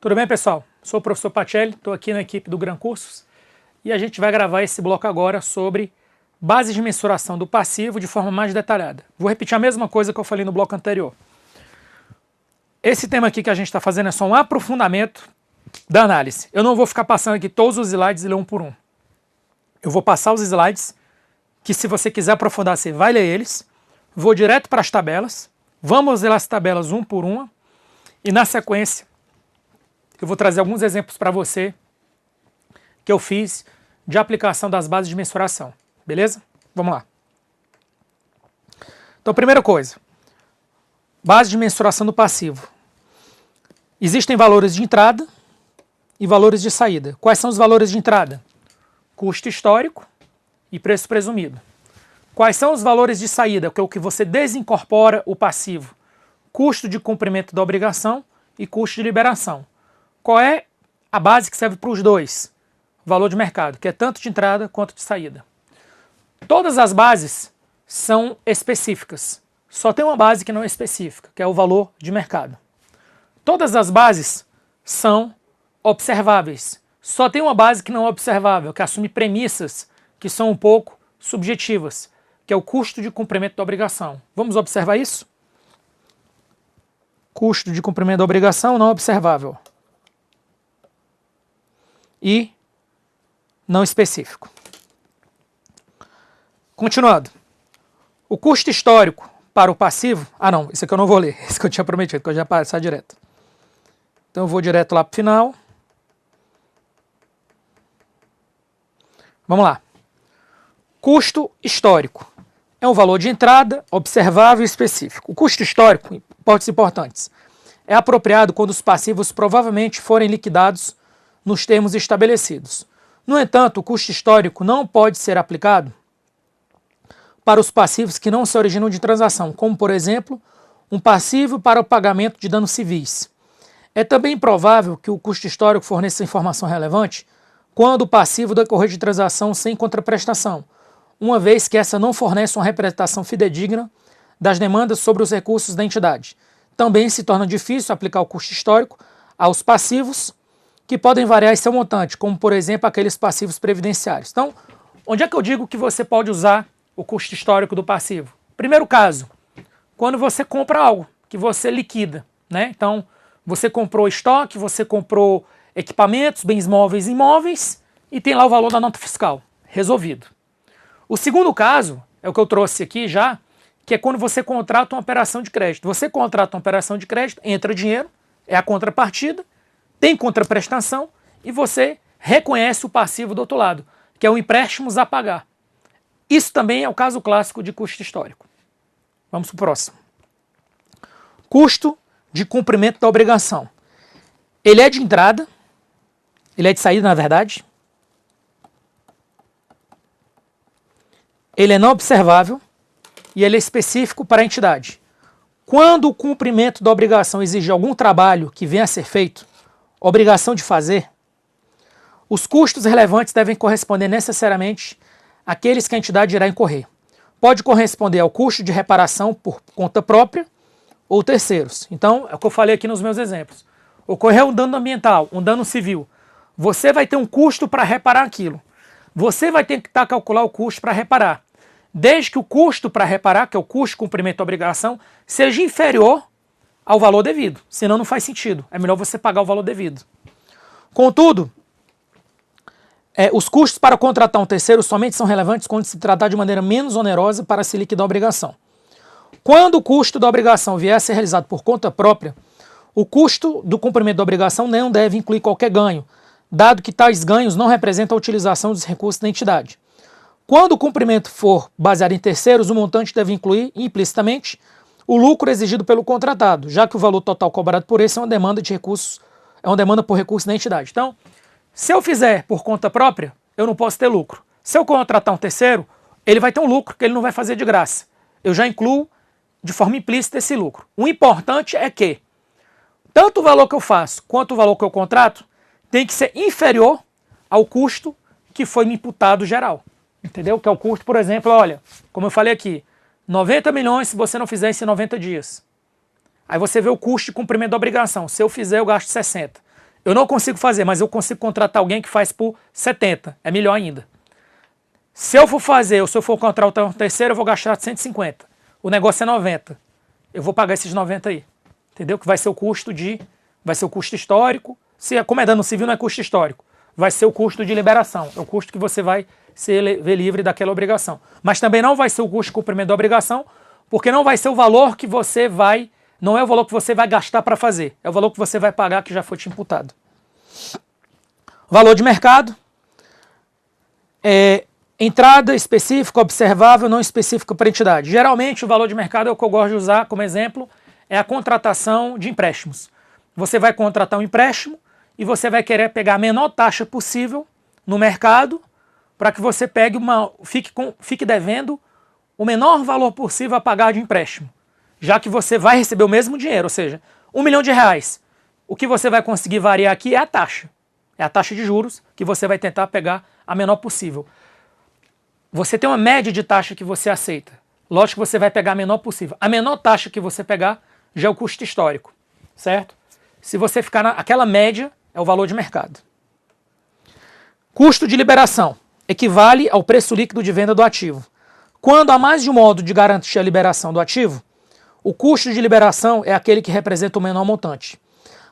Tudo bem, pessoal? Sou o professor Pacelli, estou aqui na equipe do Gran Cursos e a gente vai gravar esse bloco agora sobre bases de mensuração do passivo de forma mais detalhada. Vou repetir a mesma coisa que eu falei no bloco anterior. Esse tema aqui que a gente está fazendo é só um aprofundamento da análise. Eu não vou ficar passando aqui todos os slides e ler um por um. Eu vou passar os slides, que se você quiser aprofundar, você vai ler eles. Vou direto para as tabelas. Vamos ler as tabelas um por uma. E na sequência, eu vou trazer alguns exemplos para você que eu fiz de aplicação das bases de mensuração. Beleza? Vamos lá. Então, primeira coisa. Base de mensuração do passivo. Existem valores de entrada e valores de saída. Quais são os valores de entrada? Custo histórico e preço presumido. Quais são os valores de saída? Que é o que você desincorpora o passivo. Custo de cumprimento da obrigação e custo de liberação. Qual é a base que serve para os dois? Valor de mercado, que é tanto de entrada quanto de saída. Todas as bases são específicas. Só tem uma base que não é específica, que é o valor de mercado. Todas as bases são observáveis. Só tem uma base que não é observável, que assume premissas que são um pouco subjetivas, que é o custo de cumprimento da obrigação. Vamos observar isso? Custo de cumprimento da obrigação não observável. E não específico. Continuando. O custo histórico para o passivo... Ah, não, isso aqui eu não vou ler. Esse que eu tinha prometido, que eu já ia passar direto. Então eu vou direto lá para o final. Vamos lá. Custo histórico. É um valor de entrada observável e específico. O custo histórico, pontos importantes, é apropriado quando os passivos provavelmente forem liquidados nos termos estabelecidos. No entanto, o custo histórico não pode ser aplicado para os passivos que não se originam de transação, como, por exemplo, um passivo para o pagamento de danos civis. É também improvável que o custo histórico forneça informação relevante quando o passivo decorrer de transação sem contraprestação, uma vez que essa não fornece uma representação fidedigna das demandas sobre os recursos da entidade. Também se torna difícil aplicar o custo histórico aos passivos que podem variar em seu montante, como, por exemplo, aqueles passivos previdenciários. Então, onde é que eu digo que você pode usar o custo histórico do passivo? Primeiro caso, quando você compra algo que você liquida, né? Então, você comprou estoque, você comprou equipamentos, bens móveis e imóveis e tem lá o valor da nota fiscal. Resolvido. O segundo caso, é o que eu trouxe aqui já, que é quando você contrata uma operação de crédito. Você contrata uma operação de crédito, entra dinheiro, é a contrapartida, tem contraprestação e você reconhece o passivo do outro lado, que é o empréstimos a pagar. Isso também é o caso clássico de custo histórico. Vamos para o próximo. Custo de cumprimento da obrigação. Ele é de entrada, ele é de saída, na verdade. Ele é não observável e ele é específico para a entidade. Quando o cumprimento da obrigação exige algum trabalho que venha a ser feito, obrigação de fazer, os custos relevantes devem corresponder necessariamente àqueles que a entidade irá incorrer. Pode corresponder ao custo de reparação por conta própria ou terceiros. Então, é o que eu falei aqui nos meus exemplos. Ocorreu um dano ambiental, um dano civil. Você vai ter um custo para reparar aquilo. Você vai tentar calcular o custo para reparar. Desde que o custo para reparar, que é o custo de cumprimento da obrigação, seja inferior ao valor devido. Senão não faz sentido. É melhor você pagar o valor devido. Contudo, os custos para contratar um terceiro somente são relevantes quando se tratar de maneira menos onerosa para se liquidar a obrigação. Quando o custo da obrigação vier a ser realizado por conta própria, o custo do cumprimento da obrigação não deve incluir qualquer ganho, dado que tais ganhos não representam a utilização dos recursos da entidade. Quando o cumprimento for baseado em terceiros, o montante deve incluir, implicitamente, o lucro exigido pelo contratado, já que o valor total cobrado por esse é uma demanda de recursos, é uma demanda por recursos da entidade. Então, se eu fizer por conta própria, eu não posso ter lucro. Se eu contratar um terceiro, ele vai ter um lucro que ele não vai fazer de graça. Eu já incluo de forma implícita esse lucro. O importante é que tanto o valor que eu faço quanto o valor que eu contrato tem que ser inferior ao custo que foi me imputado geral. Entendeu? Que é o custo, por exemplo, olha, como eu falei aqui, 90 milhões se você não fizer isso em 90 dias. Aí você vê o custo de cumprimento da obrigação. Se eu fizer, eu gasto 60. Eu não consigo fazer, mas eu consigo contratar alguém que faz por 70, é melhor ainda. Se eu for fazer, ou se eu for contratar um terceiro, eu vou gastar 150. O negócio é 90. Eu vou pagar esses 90 aí. Entendeu? Que vai ser o custo histórico. Como é dano civil, não é custo histórico. Vai ser o custo de liberação. É o custo que você vai ver livre daquela obrigação. Mas também não vai ser o custo de cumprimento da obrigação, porque não vai ser o valor que você vai... Não é o valor que você vai gastar para fazer. É o valor que você vai pagar que já foi te imputado. Valor de mercado. Entrada específica, observável, não específica para entidade. Geralmente o valor de mercado é o que eu gosto de usar como exemplo, é a contratação de empréstimos. Você vai contratar um empréstimo e você vai querer pegar a menor taxa possível no mercado para que você fique devendo o menor valor possível a pagar de empréstimo, já que você vai receber o mesmo dinheiro, ou seja, R$1 milhão. O que você vai conseguir variar aqui é a taxa. É a taxa de juros que você vai tentar pegar a menor possível. Você tem uma média de taxa que você aceita. Lógico que você vai pegar a menor possível. A menor taxa que você pegar já é o custo histórico, certo? Se você ficar naquela média, é o valor de mercado. Custo de liberação. Equivale ao preço líquido de venda do ativo. Quando há mais de um modo de garantir a liberação do ativo, o custo de liberação é aquele que representa o menor montante.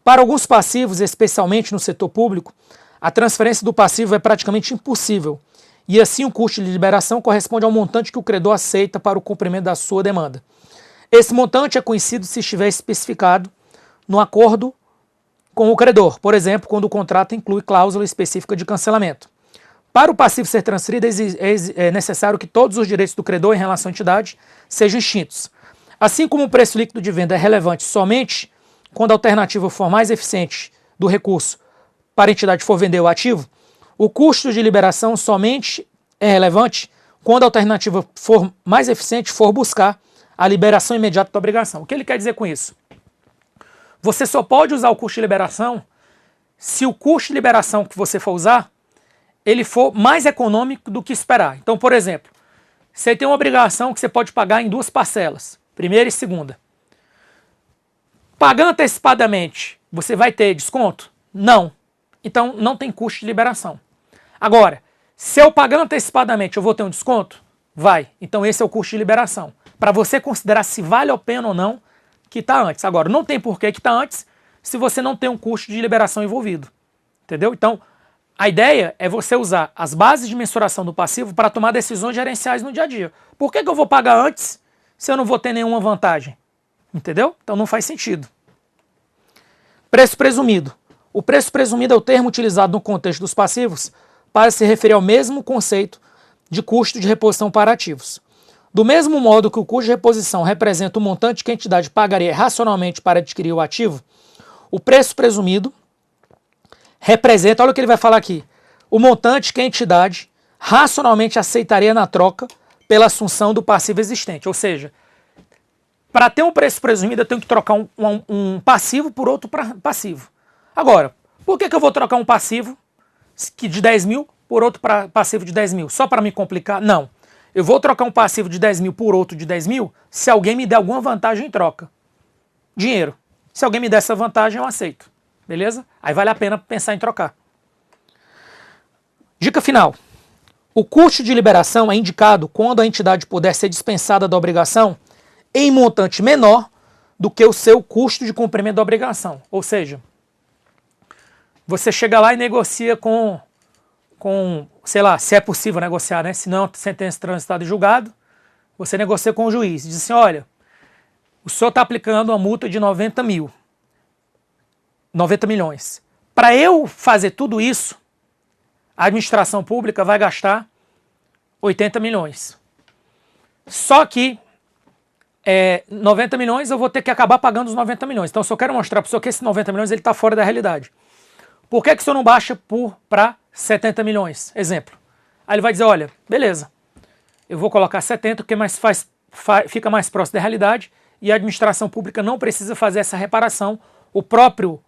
Para alguns passivos, especialmente no setor público, a transferência do passivo é praticamente impossível, e assim o custo de liberação corresponde ao montante que o credor aceita para o cumprimento da sua demanda. Esse montante é conhecido se estiver especificado no acordo com o credor, por exemplo, quando o contrato inclui cláusula específica de cancelamento. Para o passivo ser transferido, é necessário que todos os direitos do credor em relação à entidade sejam extintos. Assim como o preço líquido de venda é relevante somente quando a alternativa for mais eficiente do recurso para a entidade for vender o ativo, o custo de liberação somente é relevante quando a alternativa for mais eficiente for buscar a liberação imediata da obrigação. O que ele quer dizer com isso? Você só pode usar o custo de liberação se o custo de liberação que você for usar ele for mais econômico do que esperar. Então, por exemplo, você tem uma obrigação que você pode pagar em 2 parcelas, primeira e segunda. Pagando antecipadamente, você vai ter desconto? Não. Então, não tem custo de liberação. Agora, se eu pagar antecipadamente, eu vou ter um desconto? Vai. Então, esse é o custo de liberação. Para você considerar se vale a pena ou não quitar antes. Agora, não tem por que quitar antes se você não tem um custo de liberação envolvido. Entendeu? Então, a ideia é você usar as bases de mensuração do passivo para tomar decisões gerenciais no dia a dia. Por que eu vou pagar antes se eu não vou ter nenhuma vantagem? Entendeu? Então não faz sentido. Preço presumido. O preço presumido é o termo utilizado no contexto dos passivos para se referir ao mesmo conceito de custo de reposição para ativos. Do mesmo modo que o custo de reposição representa o montante que a entidade pagaria racionalmente para adquirir o ativo, o preço presumido representa, olha o que ele vai falar aqui, o montante que a entidade racionalmente aceitaria na troca pela assunção do passivo existente. Ou seja, para ter um preço presumido, eu tenho que trocar um passivo por outro passivo. Agora, por que eu vou trocar um passivo de 10 mil por outro passivo de 10 mil? Só para me complicar? Não. Eu vou trocar um passivo de 10 mil por outro de 10 mil se alguém me der alguma vantagem em troca. Dinheiro. Se alguém me der essa vantagem, eu aceito. Beleza? Aí vale a pena pensar em trocar. Dica final. O custo de liberação é indicado quando a entidade puder ser dispensada da obrigação em montante menor do que o seu custo de cumprimento da obrigação. Ou seja, você chega lá e negocia com sei lá, se é possível negociar, né? Se não é sentença transitada e julgado, você negocia com o juiz. Diz assim, olha, o senhor está aplicando uma multa de 90 milhões. Para eu fazer tudo isso, a administração pública vai gastar 80 milhões. Só que 90 milhões eu vou ter que acabar pagando os 90 milhões. Então, se eu quero mostrar para o senhor que esses 90 milhões está fora da realidade. Por que o senhor não baixa para 70 milhões? Exemplo. Aí ele vai dizer, olha, beleza, eu vou colocar 70, porque fica mais próximo da realidade e a administração pública não precisa fazer essa reparação. O próprio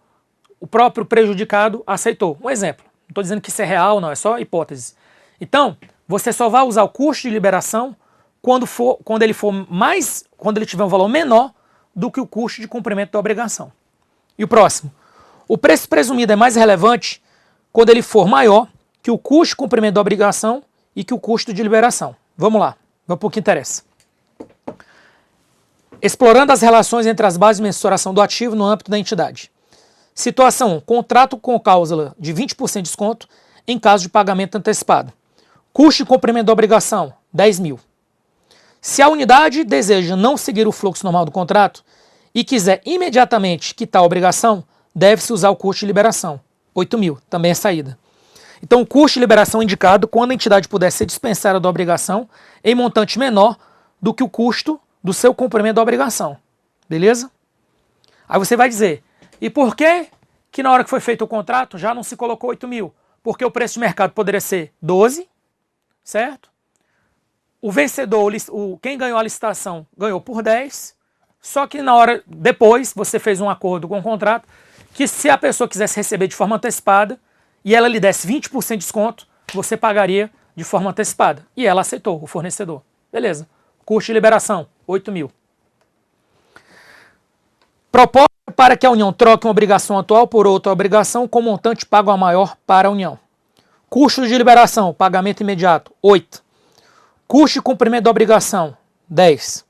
prejudicado aceitou. Um exemplo. Não estou dizendo que isso é real, não, é só hipótese. Então, você só vai usar o custo de liberação quando ele tiver um valor menor do que o custo de cumprimento da obrigação. E o próximo. O preço presumido é mais relevante quando ele for maior que o custo de cumprimento da obrigação e que o custo de liberação. Vamos lá, vamos para o que interessa. Explorando as relações entre as bases de mensuração do ativo no âmbito da entidade. Situação 1. Contrato com cláusula de 20% de desconto em caso de pagamento antecipado. Custo de cumprimento da obrigação, 10 mil. Se a unidade deseja não seguir o fluxo normal do contrato e quiser imediatamente quitar a obrigação, deve-se usar o custo de liberação, 8 mil, também é saída. Então o custo de liberação é indicado quando a entidade puder ser dispensada da obrigação em montante menor do que o custo do seu cumprimento da obrigação. Beleza? Aí você vai dizer, e por que na hora que foi feito o contrato já não se colocou 8 mil? Porque o preço de mercado poderia ser 12, certo? O vencedor, quem ganhou a licitação, ganhou por 10, só que na hora, depois, você fez um acordo com o contrato, que se a pessoa quisesse receber de forma antecipada, e ela lhe desse 20% de desconto, você pagaria de forma antecipada. E ela aceitou, o fornecedor. Beleza. Custo de liberação, 8 mil. Proposta para que a União troque uma obrigação atual por outra obrigação com montante pago a maior para a União. Custo de liberação, pagamento imediato, 8. Custo de cumprimento da obrigação, 10.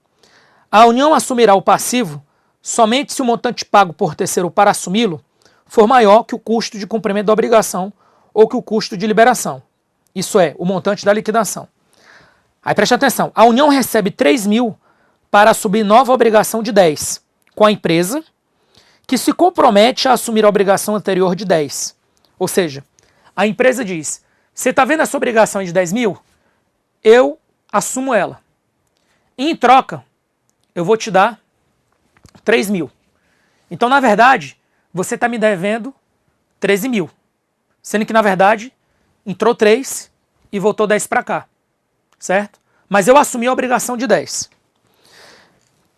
A União assumirá o passivo somente se o montante pago por terceiro para assumi-lo for maior que o custo de cumprimento da obrigação ou que o custo de liberação. Isso é, o montante da liquidação. Aí preste atenção, a União recebe 3 mil para assumir nova obrigação de 10 com a empresa que se compromete a assumir a obrigação anterior de 10. Ou seja, a empresa diz, você está vendo essa obrigação de 10 mil? Eu assumo ela. E em troca, eu vou te dar 3 mil. Então, na verdade, você está me devendo 13 mil. Sendo que, na verdade, entrou 3 e voltou 10 para cá. Certo? Mas eu assumi a obrigação de 10.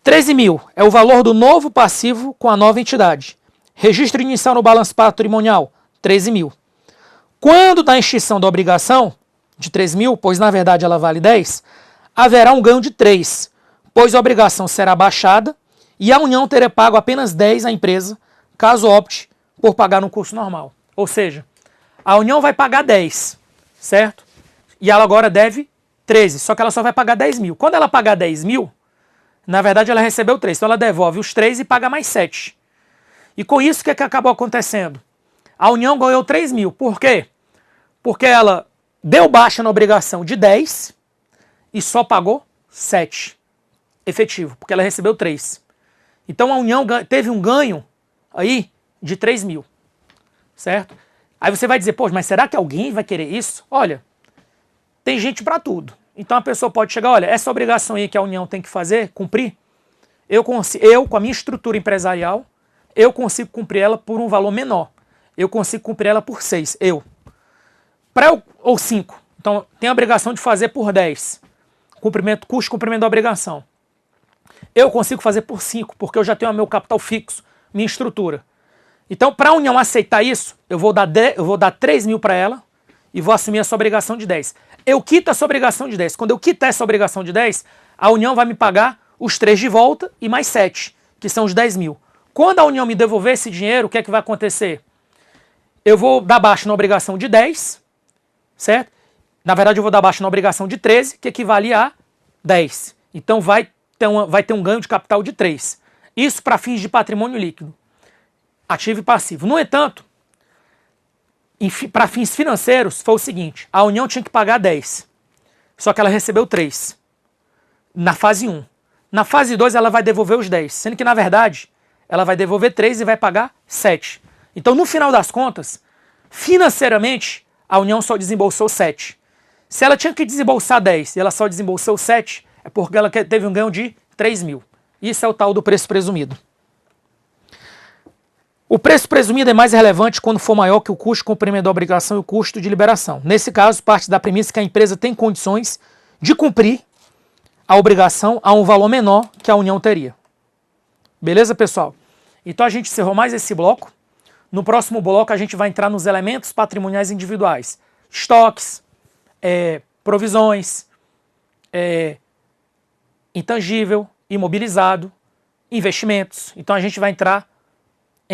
13 mil é o valor do novo passivo com a nova entidade. Registro inicial no balanço patrimonial, 13 mil. Quando da extinção da obrigação de 3 mil, pois na verdade ela vale 10, haverá um ganho de 3, pois a obrigação será baixada e a União terá pago apenas 10 à empresa, caso opte por pagar no curso normal. Ou seja, a União vai pagar 10, certo? E ela agora deve 13, só que ela só vai pagar 10 mil. Quando ela pagar 10 mil, na verdade ela recebeu 3, então ela devolve os 3 e paga mais 7. E com isso, o que acabou acontecendo? A União ganhou 3 mil. Por quê? Porque ela deu baixa na obrigação de 10 e só pagou 7 efetivo, porque ela recebeu 3. Então a União teve um ganho aí de 3 mil, certo? Aí você vai dizer, pô, mas será que alguém vai querer isso? Olha, tem gente para tudo. Então a pessoa pode chegar, olha, essa obrigação aí que a União tem que fazer, cumprir, eu com a minha estrutura empresarial, eu consigo cumprir ela por um valor menor. Eu consigo cumprir ela por 6, ou 5. Então tem a obrigação de fazer por 10. Custo de cumprimento da obrigação. Eu consigo fazer por 5, porque eu já tenho meu capital fixo, minha estrutura. Então, para a União aceitar isso, eu vou dar 3 mil para ela e vou assumir essa obrigação de 10. Eu quito essa obrigação de 10. Quando eu quitar essa obrigação de 10, a União vai me pagar os 3 de volta e mais 7, que são os 10 mil. Quando a União me devolver esse dinheiro, o que é que vai acontecer? Eu vou dar baixa na obrigação de 10, certo? Na verdade, eu vou dar baixa na obrigação de 13, que equivale a 10. Então, vai ter um ganho de capital de 3. Isso para fins de patrimônio líquido, ativo e passivo. No entanto, para fins financeiros, foi o seguinte, a União tinha que pagar 10, só que ela recebeu 3 na fase 1. Na fase 2, ela vai devolver os 10, sendo que, na verdade, ela vai devolver 3 e vai pagar 7. Então, no final das contas, financeiramente, a União só desembolsou 7. Se ela tinha que desembolsar 10 e ela só desembolsou 7, é porque ela teve um ganho de 3 mil. Isso é o tal do preço presumido. O preço presumido é mais relevante quando for maior que o custo de cumprimento da obrigação e o custo de liberação. Nesse caso, parte da premissa que a empresa tem condições de cumprir a obrigação a um valor menor que a União teria. Beleza, pessoal? Então a gente encerrou mais esse bloco. No próximo bloco a gente vai entrar nos elementos patrimoniais individuais. Estoques, provisões, intangível, imobilizado, investimentos. Então a gente vai entrar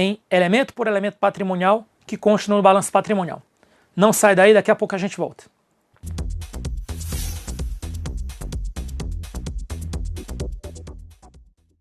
em elemento por elemento patrimonial que consta no balanço patrimonial. Não sai daí, daqui a pouco a gente volta.